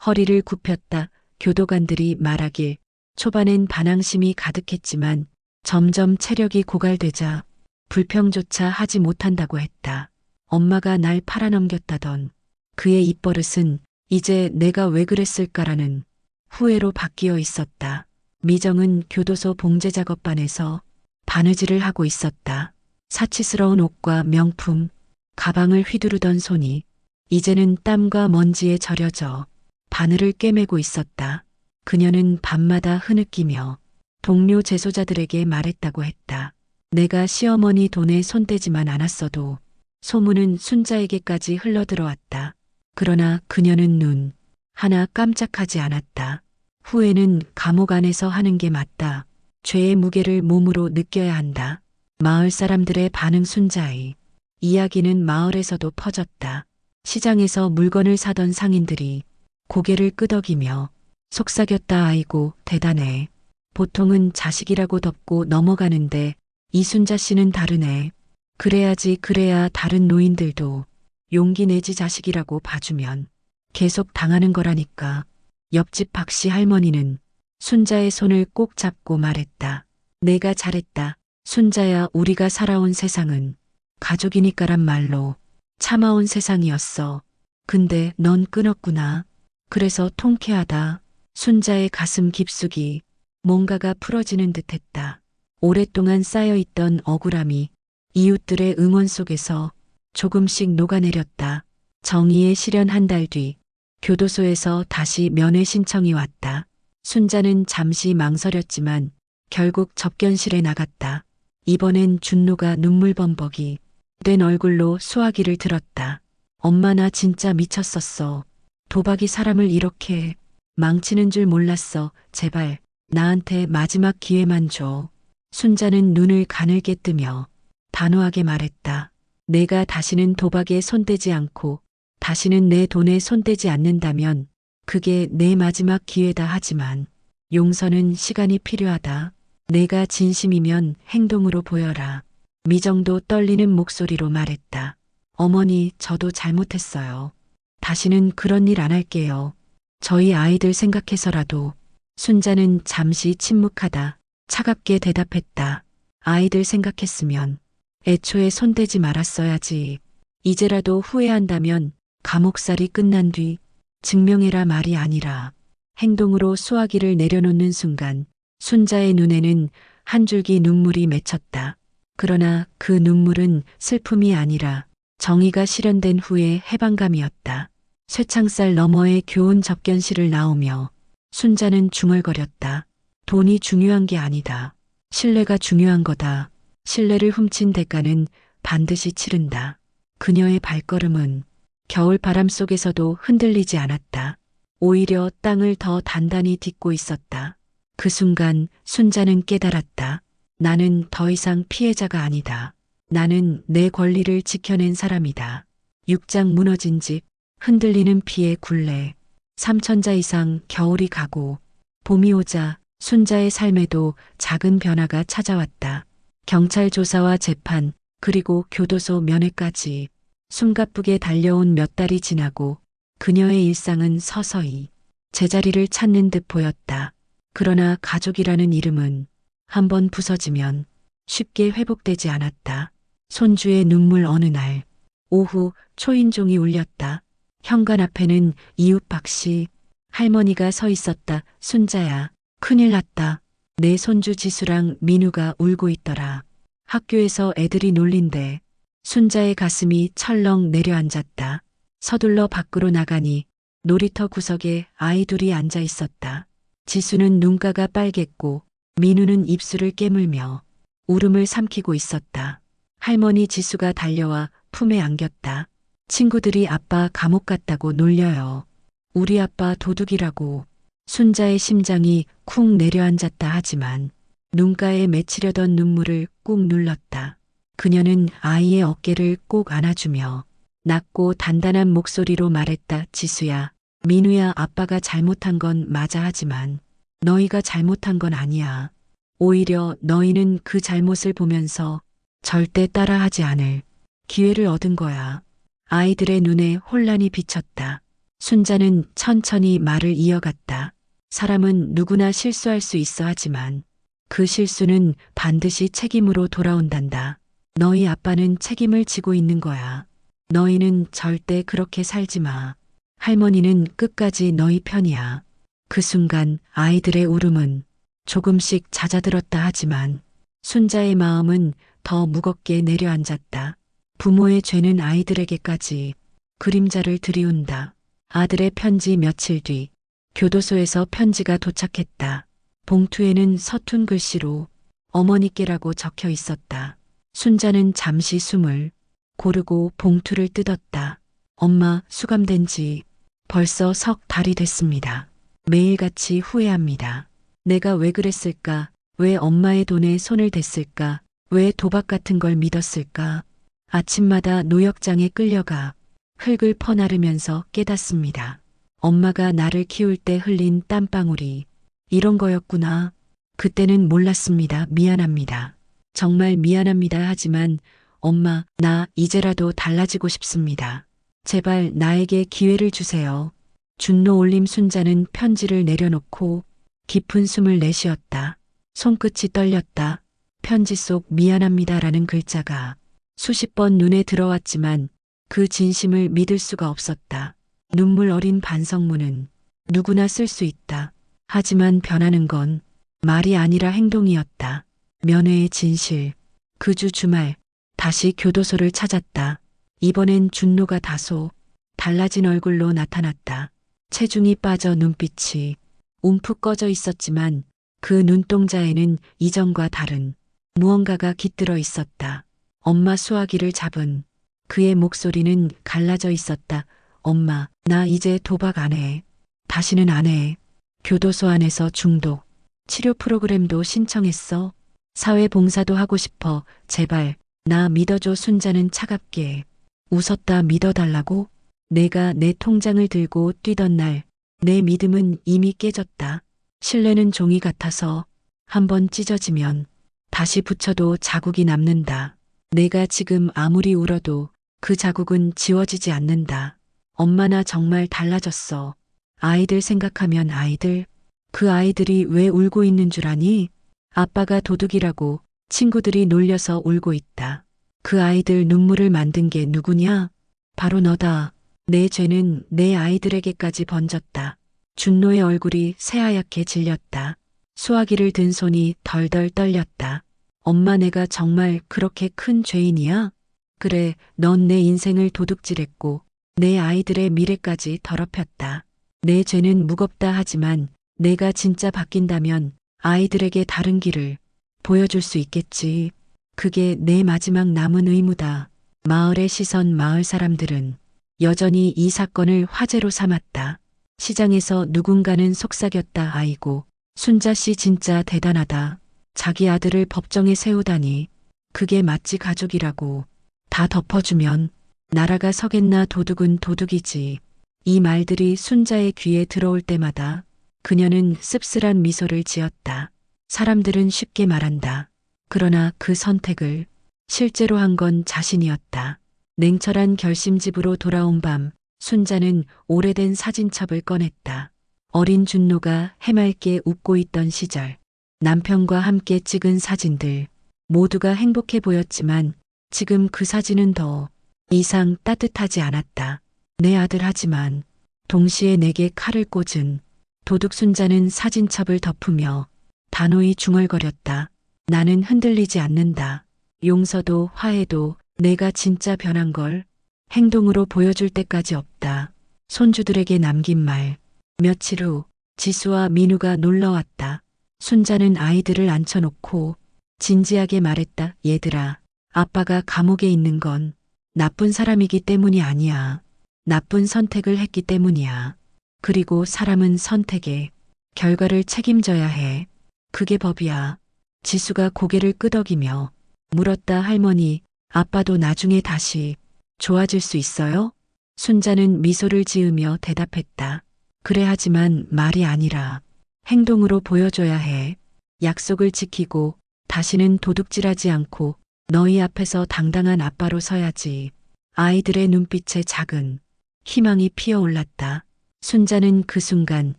허리를 굽혔다. 교도관들이 말하길 초반엔 반항심이 가득했지만 점점 체력이 고갈되자 불평조차 하지 못한다고 했다. 엄마가 날 팔아넘겼다던 그의 입버릇은 이제 내가 왜 그랬을까라는 후회로 바뀌어 있었다. 미정은 교도소 봉제작업반에서 바느질을 하고 있었다. 사치스러운 옷과 명품, 가방을 휘두르던 손이 이제는 땀과 먼지에 절여져 바늘을 꿰매고 있었다. 그녀는 밤마다 흐느끼며 동료 재소자들에게 말했다고 했다. 내가 시어머니 돈에 손대지만 않았어도 소문은 순자에게까지 흘러들어왔다. 그러나 그녀는 눈 하나 깜짝하지 않았다. 후회는 감옥 안에서 하는 게 맞다. 죄의 무게를 몸으로 느껴야 한다. 마을 사람들의 반응. 순자의 이야기는 마을에서도 퍼졌다. 시장에서 물건을 사던 상인들이 고개를 끄덕이며 속삭였다. 아이고 대단해. 보통은 자식이라고 덮고 넘어가는데 이순자 씨는 다르네. 그래야 다른 노인들도 용기 내지 자식이라고 봐주면 계속 당하는 거라니까. 옆집 박씨 할머니는 순자의 손을 꼭 잡고 말했다. 내가 잘했다. 순자야, 우리가 살아온 세상은 가족이니까란 말로 참아온 세상이었어. 근데 넌 끊었구나. 그래서 통쾌하다. 순자의 가슴 깊숙이 뭔가가 풀어지는 듯했다. 오랫동안 쌓여있던 억울함이 이웃들의 응원 속에서 조금씩 녹아내렸다. 정의의 실현 한 달 뒤 교도소에서 다시 면회 신청이 왔다. 순자는 잠시 망설였지만 결국 접견실에 나갔다. 이번엔 준노가 눈물범벅이 된 얼굴로 수화기를 들었다. 엄마, 나 진짜 미쳤었어. 도박이 사람을 이렇게 망치는 줄 몰랐어. 제발 나한테 마지막 기회만 줘. 순자는 눈을 가늘게 뜨며 단호하게 말했다. 내가 다시는 도박에 손대지 않고 다시는 내 돈에 손대지 않는다면 그게 내 마지막 기회다. 하지만 용서는 시간이 필요하다. 내가 진심이면 행동으로 보여라. 미정도 떨리는 목소리로 말했다. 어머니, 저도 잘못했어요. 다시는 그런 일 안 할게요. 저희 아이들 생각해서라도. 순자는 잠시 침묵하다 차갑게 대답했다. 아이들 생각했으면 애초에 손대지 말았어야지. 이제라도 후회한다면 감옥살이 끝난 뒤 증명해라 말이 아니라 행동으로 수화기를 내려놓는 순간 순자의 눈에는 한 줄기 눈물이 맺혔다. 그러나 그 눈물은 슬픔이 아니라 정의가 실현된 후의 해방감이었다. 쇠창살 너머의 교훈 접견실을 나오며 순자는 중얼거렸다. 돈이 중요한 게 아니다. 신뢰가 중요한 거다. 신뢰를 훔친 대가는 반드시 치른다. 그녀의 발걸음은 겨울 바람 속에서도 흔들리지 않았다. 오히려 땅을 더 단단히 딛고 있었다. 그 순간 순자는 깨달았다. 나는 더 이상 피해자가 아니다. 나는 내 권리를 지켜낸 사람이다. 6장 무너진 집, 흔들리는 피의 굴레. 3천자 이상 겨울이 가고 봄이 오자 순자의 삶에도 작은 변화가 찾아왔다. 경찰 조사와 재판, 그리고 교도소 면회까지 숨가쁘게 달려온 몇 달이 지나고 그녀의 일상은 서서히 제자리를 찾는 듯 보였다. 그러나 가족이라는 이름은 한번 부서지면 쉽게 회복되지 않았다. 손주의 눈물. 어느 날 오후 초인종이 울렸다. 현관 앞에는 이웃 박씨 할머니가 서 있었다. 순자야, 큰일 났다. 내 손주 지수랑 민우가 울고 있더라. 학교에서 애들이 놀린대. 순자의 가슴이 철렁 내려앉았다. 서둘러 밖으로 나가니 놀이터 구석에 아이 둘이 앉아 있었다. 지수는 눈가가 빨갰고 민우는 입술을 깨물며 울음을 삼키고 있었다. 할머니 지수가 달려와 품에 안겼다. 친구들이 아빠 감옥 갔다고 놀려요. 우리 아빠 도둑이라고. 순자의 심장이 쿵 내려앉았다. 하지만 눈가에 맺히려던 눈물을 꾹 눌렀다. 그녀는 아이의 어깨를 꼭 안아주며 낮고 단단한 목소리로 말했다. 지수야, 민우야, 아빠가 잘못한 건 맞아. 하지만 너희가 잘못한 건 아니야. 오히려 너희는 그 잘못을 보면서 절대 따라하지 않을 기회를 얻은 거야. 아이들의 눈에 혼란이 비쳤다. 순자는 천천히 말을 이어갔다. 사람은 누구나 실수할 수 있어. 하지만 그 실수는 반드시 책임으로 돌아온단다. 너희 아빠는 책임을 지고 있는 거야. 너희는 절대 그렇게 살지 마. 할머니는 끝까지 너희 편이야. 그 순간 아이들의 울음은 조금씩 잦아들었다. 하지만 순자의 마음은 더 무겁게 내려앉았다. 부모의 죄는 아이들에게까지 그림자를 들이운다. 아들의 편지. 며칠 뒤 교도소에서 편지가 도착했다. 봉투에는 서툰 글씨로 어머니께라고 적혀 있었다. 순자는 잠시 숨을 고르고 봉투를 뜯었다. 엄마, 수감된 지 벌써 석 달이 됐습니다. 매일같이 후회합니다. 내가 왜 그랬을까? 왜 엄마의 돈에 손을 댔을까? 왜 도박 같은 걸 믿었을까? 아침마다 노역장에 끌려가 흙을 퍼나르면서 깨닫습니다. 엄마가 나를 키울 때 흘린 땀방울이 이런 거였구나. 그때는 몰랐습니다. 미안합니다. 정말 미안합니다. 하지만 엄마, 나 이제라도 달라지고 싶습니다. 제발 나에게 기회를 주세요. 준노 올림 순자는 편지를 내려놓고 깊은 숨을 내쉬었다. 손끝이 떨렸다. 편지 속 미안합니다라는 글자가 수십 번 눈에 들어왔지만 그 진심을 믿을 수가 없었다. 눈물 어린 반성문은 누구나 쓸 수 있다. 하지만 변하는 건 말이 아니라 행동이었다. 면회의 진실. 그 주 주말 다시 교도소를 찾았다. 이번엔 준노가 다소 달라진 얼굴로 나타났다. 체중이 빠져 눈빛이 움푹 꺼져 있었지만 그 눈동자에는 이전과 다른 무언가가 깃들어 있었다. 엄마 수화기를 잡은 그의 목소리는 갈라져 있었다. 엄마, 나 이제 도박 안 해. 다시는 안 해. 교도소 안에서 중독, 치료 프로그램도 신청했어. 사회봉사도 하고 싶어. 제발, 나 믿어줘. 순자는 차갑게 웃었다. 믿어달라고? 내가 내 통장을 들고 뛰던 날, 내 믿음은 이미 깨졌다. 신뢰는 종이 같아서 한번 찢어지면 다시 붙여도 자국이 남는다. 내가 지금 아무리 울어도 그 자국은 지워지지 않는다. 엄마 나 정말 달라졌어. 아이들 생각하면 아이들. 그 아이들이 왜 울고 있는 줄 아니? 아빠가 도둑이라고 친구들이 놀려서 울고 있다. 그 아이들 눈물을 만든 게 누구냐? 바로 너다. 내 죄는 내 아이들에게까지 번졌다. 준노의 얼굴이 새하얗게 질렸다. 수화기를 든 손이 덜덜 떨렸다. 엄마 내가 정말 그렇게 큰 죄인이야? 그래, 넌 내 인생을 도둑질했고 내 아이들의 미래까지 더럽혔다. 내 죄는 무겁다 하지만 내가 진짜 바뀐다면 아이들에게 다른 길을 보여줄 수 있겠지. 그게 내 마지막 남은 의무다. 마을의 시선 마을 사람들은 여전히 이 사건을 화제로 삼았다. 시장에서 누군가는 속삭였다. 아이고, 순자 씨 진짜 대단하다. 자기 아들을 법정에 세우다니. 그게 마치 가족이라고. 다 덮어주면 나라가 서겠나. 도둑은 도둑이지. 이 말들이 순자의 귀에 들어올 때마다 그녀는 씁쓸한 미소를 지었다. 사람들은 쉽게 말한다. 그러나 그 선택을 실제로 한 건 자신이었다. 냉철한 결심집으로 돌아온 밤, 순자는 오래된 사진첩을 꺼냈다. 어린 준노가 해맑게 웃고 있던 시절, 남편과 함께 찍은 사진들, 모두가 행복해 보였지만 지금 그 사진은 더 이상 따뜻하지 않았다. 내 아들 하지만 동시에 내게 칼을 꽂은 도둑. 순자는 사진첩을 덮으며 단호히 중얼거렸다. 나는 흔들리지 않는다. 용서도 화해도 내가 진짜 변한 걸 행동으로 보여줄 때까지 없다. 손주들에게 남긴 말. 며칠 후 지수와 민우가 놀러 왔다. 순자는 아이들을 앉혀놓고 진지하게 말했다. 얘들아, 아빠가 감옥에 있는 건 나쁜 사람이기 때문이 아니야. 나쁜 선택을 했기 때문이야. 그리고 사람은 선택에 결과를 책임져야 해. 그게 법이야. 지수가 고개를 끄덕이며 물었다. 할머니, 아빠도 나중에 다시 좋아질 수 있어요? 순자는 미소를 지으며 대답했다. 그래 하지만 말이 아니라 행동으로 보여줘야 해. 약속을 지키고 다시는 도둑질하지 않고 너희 앞에서 당당한 아빠로 서야지. 아이들의 눈빛에 작은 희망이 피어올랐다. 순자는 그 순간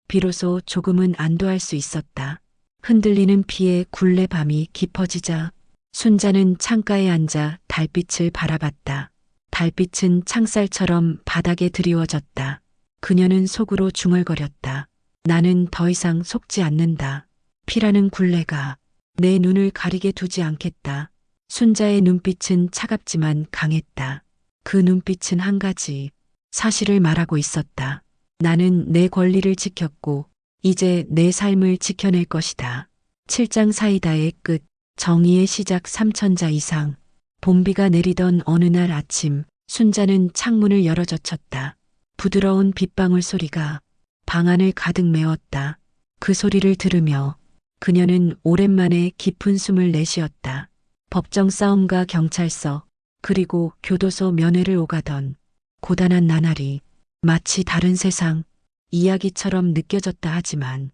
비로소 조금은 안도할 수 있었다. 흔들리는 피에 굴레 밤이 깊어지자 순자는 창가에 앉아 달빛을 바라봤다. 달빛은 창살처럼 바닥에 드리워졌다. 그녀는 속으로 중얼거렸다. 나는 더 이상 속지 않는다. 피라는 굴레가 내 눈을 가리게 두지 않겠다. 순자의 눈빛은 차갑지만 강했다. 그 눈빛은 한 가지 사실을 말하고 있었다. 나는 내 권리를 지켰고 이제 내 삶을 지켜낼 것이다. 7장 사이다의 끝. 정의의 시작. 3천자 이상. 봄비가 내리던 어느 날 아침, 순자는 창문을 열어 젖혔다. 부드러운 빗방울 소리가 방 안을 가득 메웠다. 그 소리를 들으며 그녀는 오랜만에 깊은 숨을 내쉬었다. 법정 싸움과 경찰서, 그리고 교도소 면회를 오가던 고단한 나날이 마치 다른 세상 이야기처럼 느껴졌다. 하지만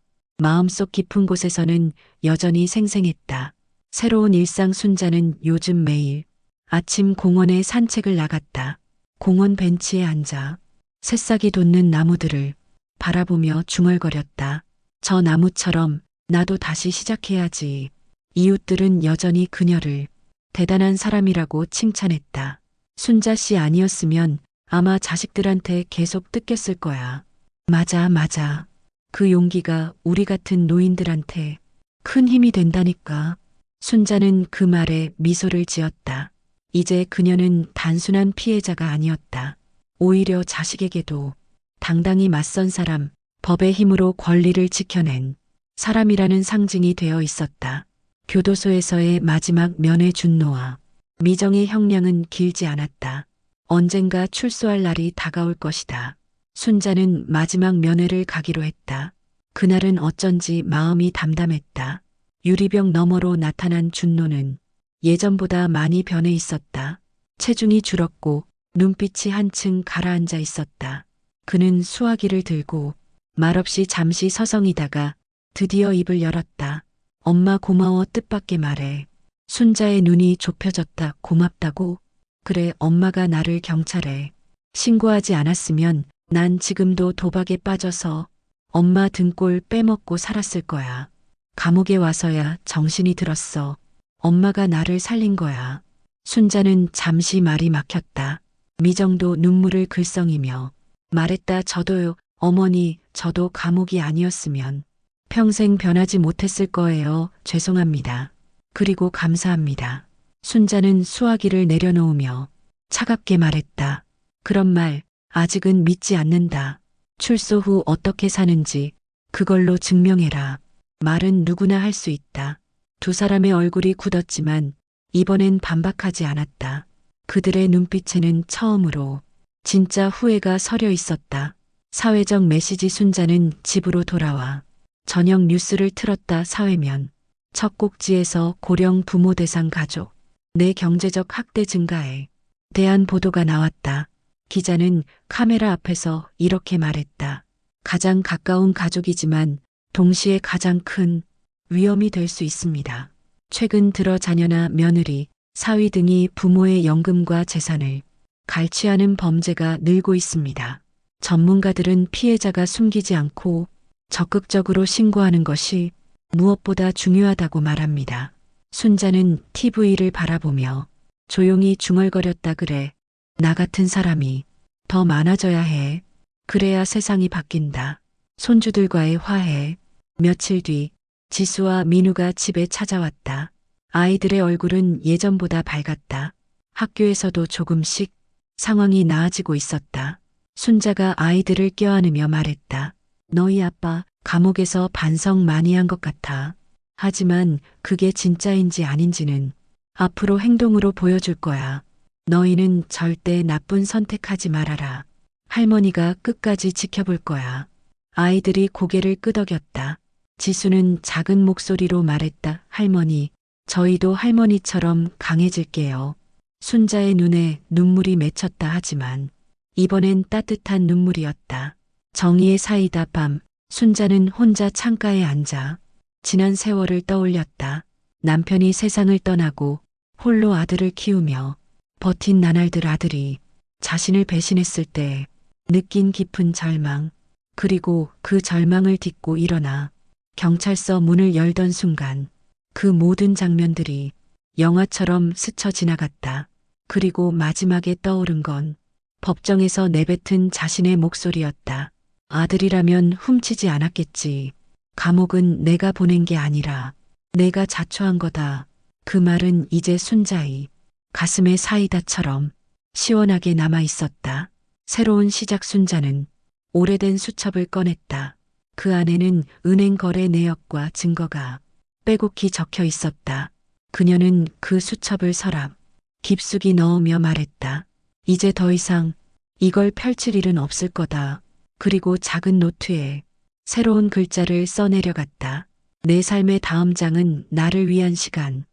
마음속 깊은 곳에서는 여전히 생생했다. 새로운 일상 순자는 요즘 매일 아침 공원에 산책을 나갔다. 공원 벤치에 앉아 새싹이 돋는 나무들을 바라보며 중얼거렸다. 저 나무처럼 나도 다시 시작해야지. 이웃들은 여전히 그녀를 대단한 사람이라고 칭찬했다. 순자 씨 아니었으면 아마 자식들한테 계속 뜯겼을 거야. 맞아, 맞아. 그 용기가 우리 같은 노인들한테 큰 힘이 된다니까. 순자는 그 말에 미소를 지었다. 이제 그녀는 단순한 피해자가 아니었다. 오히려 자식에게도 당당히 맞선 사람, 법의 힘으로 권리를 지켜낸 사람이라는 상징이 되어 있었다. 교도소에서의 마지막 면회 준노와 미정의 형량은 길지 않았다. 언젠가 출소할 날이 다가올 것이다. 순자는 마지막 면회를 가기로 했다. 그날은 어쩐지 마음이 담담했다. 유리병 너머로 나타난 준노는 예전보다 많이 변해 있었다. 체중이 줄었고 눈빛이 한층 가라앉아 있었다. 그는 수화기를 들고 말없이 잠시 서성이다가 드디어 입을 열었다. 엄마 고마워 뜻밖의 말에 순자의 눈이 좁혀졌다. 고맙다고? 그래, 엄마가 나를 경찰에 신고하지 않았으면 난 지금도 도박에 빠져서 엄마 등골 빼먹고 살았을 거야. 감옥에 와서야 정신이 들었어. 엄마가 나를 살린 거야. 순자는 잠시 말이 막혔다. 미정도 눈물을 글썽이며 말했다. 저도요, 어머니, 저도 감옥이 아니었으면 평생 변하지 못했을 거예요. 죄송합니다. 그리고 감사합니다. 순자는 수화기를 내려놓으며 차갑게 말했다. 그런 말 아직은 믿지 않는다. 출소 후 어떻게 사는지 그걸로 증명해라. 말은 누구나 할 수 있다. 두 사람의 얼굴이 굳었지만 이번엔 반박하지 않았다. 그들의 눈빛에는 처음으로 진짜 후회가 서려 있었다. 사회적 메시지. 순자는 집으로 돌아와 저녁 뉴스를 틀었다. 사회면 첫 꼭지에서 고령 부모 대상 가족 내 경제적 학대 증가에 대한 보도가 나왔다. 기자는 카메라 앞에서 이렇게 말했다. 가장 가까운 가족이지만 동시에 가장 큰 위험이 될 수 있습니다. 최근 들어 자녀나 며느리, 사위 등이 부모의 연금과 재산을 갈취하는 범죄가 늘고 있습니다. 전문가들은 피해자가 숨기지 않고 적극적으로 신고하는 것이 무엇보다 중요하다고 말합니다. 순자는 TV를 바라보며 조용히 중얼거렸다. 그래, 나 같은 사람이 더 많아져야 해. 그래야 세상이 바뀐다. 손주들과의 화해. 며칠 뒤 지수와 민우가 집에 찾아왔다. 아이들의 얼굴은 예전보다 밝았다. 학교에서도 조금씩 상황이 나아지고 있었다. 순자가 아이들을 껴안으며 말했다. 너희 아빠 감옥에서 반성 많이 한 것 같아. 하지만 그게 진짜인지 아닌지는 앞으로 행동으로 보여줄 거야. 너희는 절대 나쁜 선택하지 말아라. 할머니가 끝까지 지켜볼 거야. 아이들이 고개를 끄덕였다. 지수는 작은 목소리로 말했다. 할머니, 저희도 할머니처럼 강해질게요. 순자의 눈에 눈물이 맺혔다. 하지만 이번엔 따뜻한 눈물이었다. 정의의 사이다. 밤, 순자는 혼자 창가에 앉아 지난 세월을 떠올렸다. 남편이 세상을 떠나고 홀로 아들을 키우며 버틴 나날들. 아들이 자신을 배신했을 때 느낀 깊은 절망, 그리고 그 절망을 딛고 일어나 경찰서 문을 열던 순간 그 모든 장면들이 영화처럼 스쳐 지나갔다. 그리고 마지막에 떠오른 건 법정에서 내뱉은 자신의 목소리였다. 아들이라면 훔치지 않았겠지. 감옥은 내가 보낸 게 아니라 내가 자초한 거다. 그 말은 이제 순자의 가슴에 사이다처럼 시원하게 남아 있었다. 새로운 시작. 순자는 오래된 수첩을 꺼냈다. 그 안에는 은행 거래 내역과 증거가 빼곡히 적혀 있었다. 그녀는 그 수첩을 서랍 깊숙이 넣으며 말했다. 이제 더 이상 이걸 펼칠 일은 없을 거다. 그리고 작은 노트에 새로운 글자를 써내려갔다. 내 삶의 다음 장은 나를 위한 시간.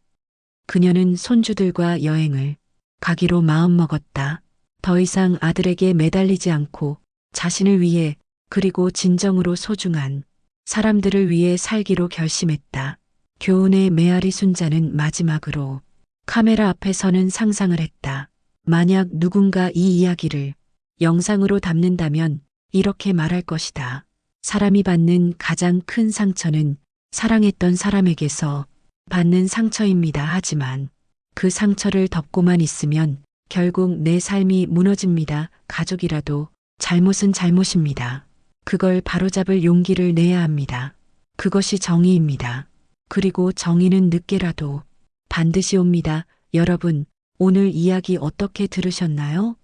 그녀는 손주들과 여행을 가기로 마음먹었다. 더 이상 아들에게 매달리지 않고 자신을 위해, 그리고 진정으로 소중한 사람들을 위해 살기로 결심했다. 교훈의 메아리 순자는 마지막으로 카메라 앞에 서는 상상을 했다. 만약 누군가 이 이야기를 영상으로 담는다면 이렇게 말할 것이다. 사람이 받는 가장 큰 상처는 사랑했던 사람에게서 받는 상처입니다. 하지만 그 상처를 덮고만 있으면 결국 내 삶이 무너집니다. 가족이라도 잘못은 잘못입니다. 그걸 바로잡을 용기를 내야 합니다. 그것이 정의입니다. 그리고 정의는 늦게라도 반드시 옵니다. 여러분, 오늘 이야기 어떻게 들으셨나요?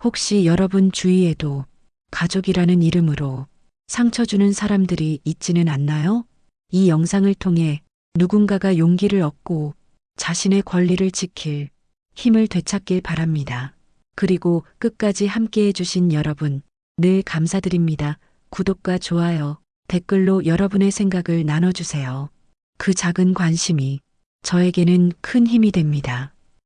혹시 여러분 주위에도 가족이라는 이름으로 상처 주는 사람들이 있지는 않나요? 이 영상을 통해 누군가가 용기를 얻고 자신의 권리를 지킬 힘을 되찾길 바랍니다. 그리고 끝까지 함께 해주신 여러분, 늘 감사드립니다. 구독과 좋아요, 댓글로 여러분의 생각을 나눠주세요. 그 작은 관심이 저에게는 큰 힘이 됩니다.